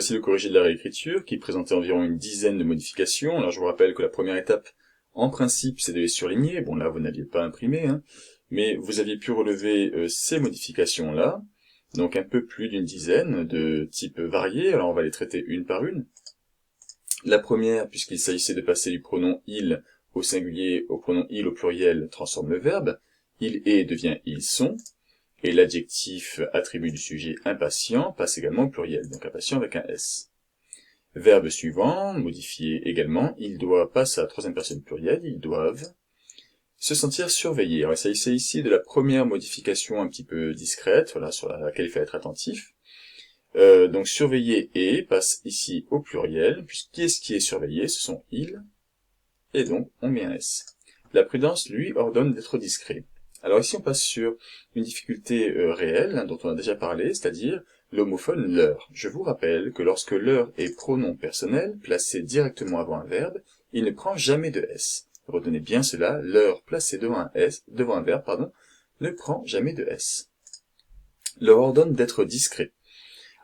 voici le corrigé de la réécriture qui présentait environ une dizaine de modifications. Alors je vous rappelle que la première étape, en principe, c'est de les surligner. Bon là, vous n'aviez pas imprimé, hein, mais vous aviez pu relever ces modifications-là, donc un peu plus d'une dizaine de types variés. Alors on va les traiter une par une. La première, puisqu'il s'agissait de passer du pronom « il » au singulier au pronom « il » au pluriel, transforme le verbe. « Il est » devient « ils sont ». Et l'adjectif attribut du sujet impatient passe également au pluriel, donc impatient avec un S. Verbe suivant, modifié également, il doit passe à la troisième personne plurielle, ils doivent se sentir surveillés. Alors il s'agissait ici de la première modification un petit peu discrète, voilà, sur laquelle il faut être attentif. Donc surveiller et passe ici au pluriel, puisqu'est ce qui est surveillé, ce sont ils, et donc on met un S. La prudence, lui, ordonne d'être discret. Alors ici on passe sur une difficulté réelle, hein, dont on a déjà parlé, c'est-à-dire l'homophone leur. Je vous rappelle que lorsque leur est pronom personnel, placé directement avant un verbe, il ne prend jamais de S. Retenez bien cela, leur placé devant un verbe, ne prend jamais de S. Leur ordonne d'être discret.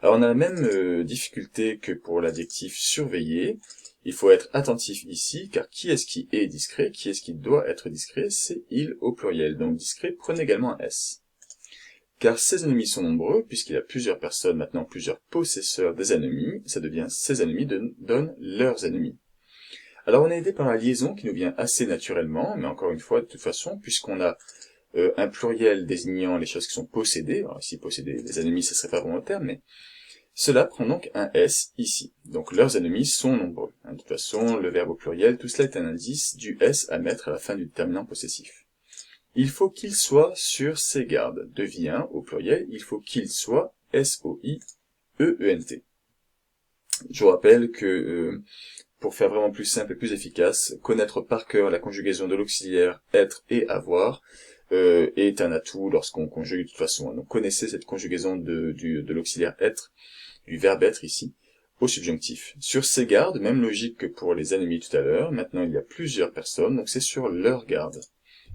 Alors on a la même difficulté que pour l'adjectif surveiller. Il faut être attentif ici, car qui est-ce qui est discret, qui est-ce qui doit être discret, c'est il au pluriel. Donc discret, prenez également un S. Car ces ennemis sont nombreux, puisqu'il y a plusieurs personnes, maintenant plusieurs possesseurs des ennemis, ça devient ces ennemis donnent leurs ennemis. Alors on est aidé par la liaison qui nous vient assez naturellement, mais encore une fois, de toute façon, puisqu'on a un pluriel désignant les choses qui sont possédées, alors ici posséder les ennemis, ce serait pas vraiment le terme, mais cela prend donc un S ici. Donc leurs ennemis sont nombreux. De toute façon, le verbe au pluriel, tout cela est un indice du S à mettre à la fin du déterminant possessif. Il faut qu'il soit sur ses gardes. Devient, au pluriel, il faut qu'il soit S-O-I-E-E-N-T. Je vous rappelle que, pour faire vraiment plus simple et plus efficace, connaître par cœur la conjugaison de l'auxiliaire être et avoir est un atout lorsqu'on conjugue de toute façon. Donc connaissez cette conjugaison de l'auxiliaire être, du verbe être ici, au subjonctif. Sur ses gardes, même logique que pour les ennemis tout à l'heure, maintenant il y a plusieurs personnes, donc c'est sur leur garde.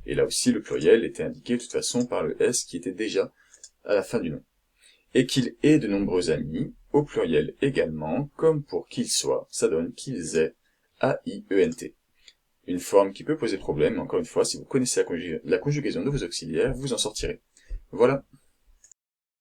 Et là aussi le pluriel était indiqué de toute façon par le S qui était déjà à la fin du nom. Et qu'il ait de nombreux amis, au pluriel également, comme pour qu'il soit, ça donne qu'ils aient, A-I-E-N-T. Une forme qui peut poser problème, encore une fois, si vous connaissez la conjugaison de vos auxiliaires, vous en sortirez. Voilà.